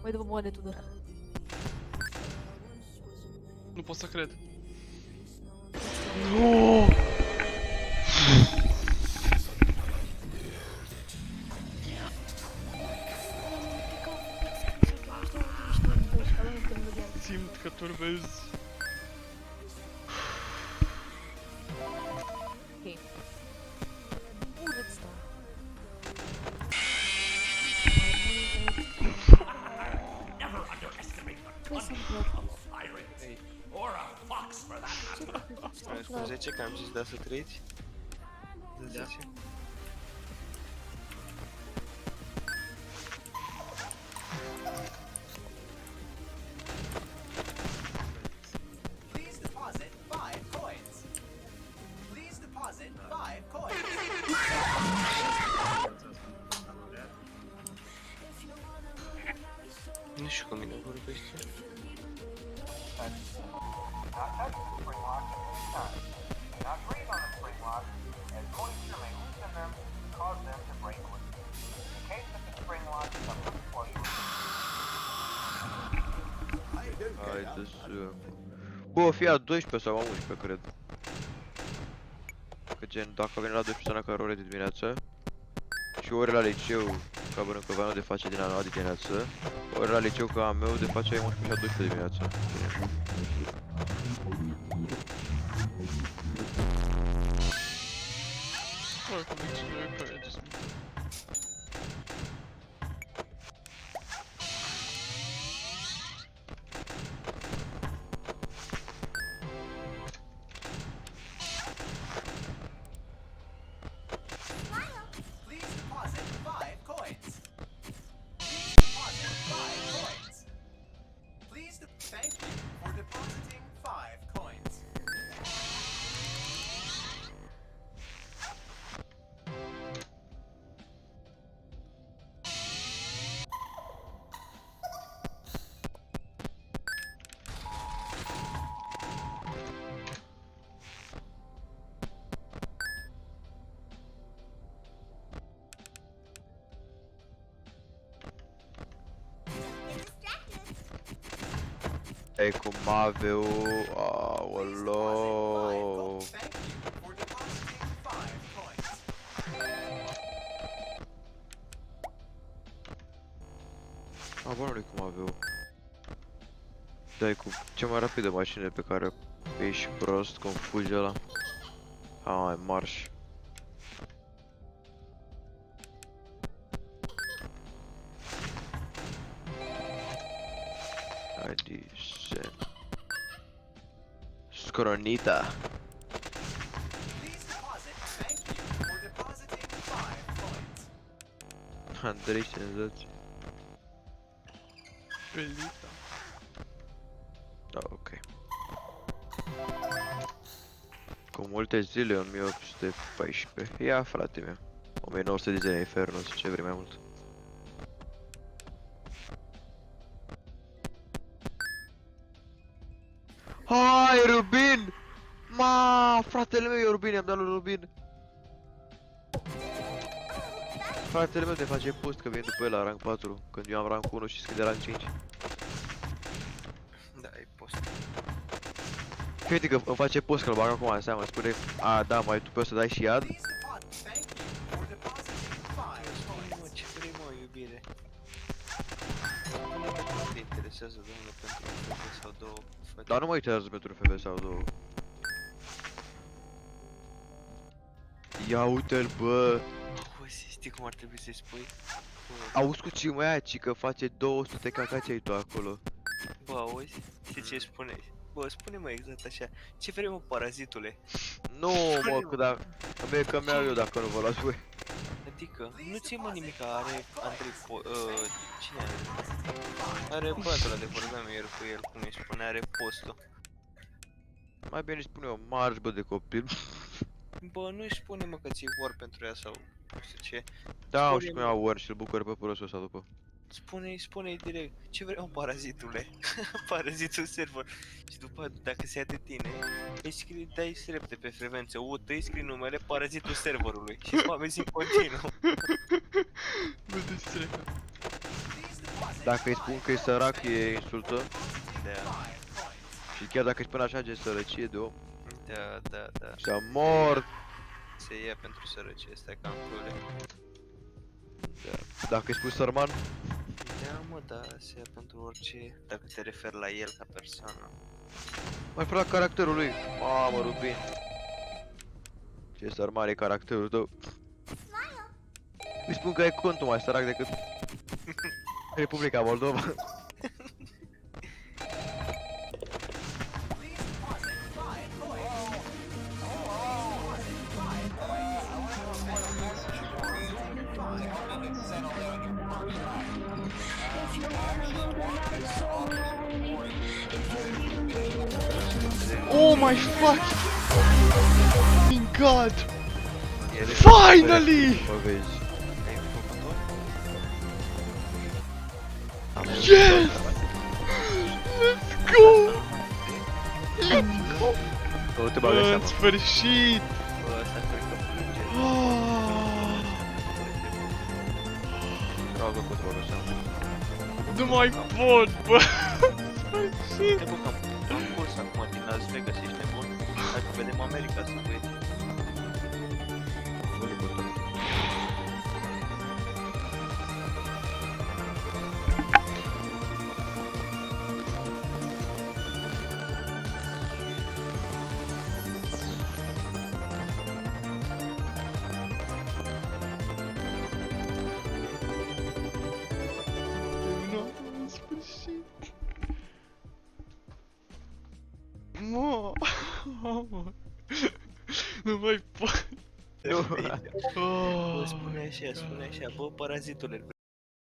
Mai dă-mă moane tună. Nu pot să cred. Nu! Simt că turbez. Ok. Urât stau. Ce s-a întâmplat? Mai spun 10 că am zis da să treci? De 10? Please deposit 5 coins. Please deposit 5 coins. Nu știu cu mine vorbește. Not touch the spring lock at any time. Do not breathe on the spring lock, as moisture may loosen them and cause them to break loose. In case that the spring lock becomes flush with Hai de să... Bă, o fi a 12 sau a 11, cred. Că gen, dacă vine la 12 seara care ore de dimineață și ore la liceu, ca Bănâncoveanu de face din a 9 de dimineață, ore la liceu ca a meu de face a 11 și a 12 de dimineață. Oricum, nici nu e care just me. Please deposit 5 coins. Please deposit 5 coins. Thank you for depositing 5 coins. Ei cu Maveu, aoloo. Thank you for depositing 5 coins. A, bă, nu-i cu Maveu. Dai cu cea mai rapidă mașină pe care ești prost, cum fugi ăla. Hai, marș. Haide, se... Scronita. Please deposit. Thank you for depositing 5 coins. Andrei, senzație. Pelita. Da, ok. Cu multe zile, 1814. Ia, frate meu. 1900 de zile Inferno, ce vrei mai mult. Hai, Rubin! Ma, fratele meu e Rubin, i-am dat lui Rubin. Fratele meu te face post că vine după el la rank 4, când eu am rank 1 și scrie rank 5. Da, e post. Crede că îmi face post că îl bag acum în seamă, spune, a, da, mai tu poți să dai și iad? Please deposit. Thank you for depositing 5 Spune-mă, coins. ce vrei, mă, iubire? Spune-mă cum te interesează, domnule, pentru un fete sau două fete. Dar nu mă interesează pentru FB sau două. Ia uite-l, bă! Auzi, știi cum ar trebui să-i spui? Auzi cu ce mă ia, ci că face 200 cacați ai tu acolo. Bă, auzi? Știi ce spune? Bă, spune-mă exact așa. Ce vrei, mă, parazitule? Nu, mă, că mi-au eu dacă nu vă las voi. Adică, nu ți mă nimic, are Andrei cine are? Are băiatul ăla de vorbeam ieri cu el, cum îi spune, are postul. Mai bine spune eu, marș, bă, de copil. Bă, nu-i spune, mă, că ți-i vor pentru ea sau nu știu ce. Da, și cum iau Word și-l bucur pe prosul ăsta după. Spune-i direct, ce vrei, mă, parazitule? Parazitul server. Și după, dacă se ia de tine, îi scrii, dai repede pe frecvență, îi scrii numele parazitul serverului și spamezi în continuu. Bă, deci ce Dacă îi spun că e sărac, e insultă. Da, Și chiar dacă îi spun așa gen sărăcie de om. da. Și mort. Se ia pentru sărăcie, stai cam crule. Dacă îi spun sărman, Da, mă, da, se ia pentru orice, dacă te referi la el ca persoană. mai fără la caracterul lui. Mamă, Rubin. Ce sărman e caracterul tău. Îi spun că e contul mai sărac decât Republica Moldova. Oh my fucking god! Finally! Mă vezi. Ai făcut-o? Yes! Let's go! Nu te bagă În seama. sfârșit! Bă, ăsta cred că plânge. Ah, Rogă cu te bagă seama. nu mai pot, bă! Sfârșit! Te băgăm în curs acum din Las Vegas, ești nebun? Hai că vedem America să băieți. Nu le putem. Nu, în sfârșit! Mă! Mamă! Nu mai pot! Bă, Oh. spune așa, bă, parazitule,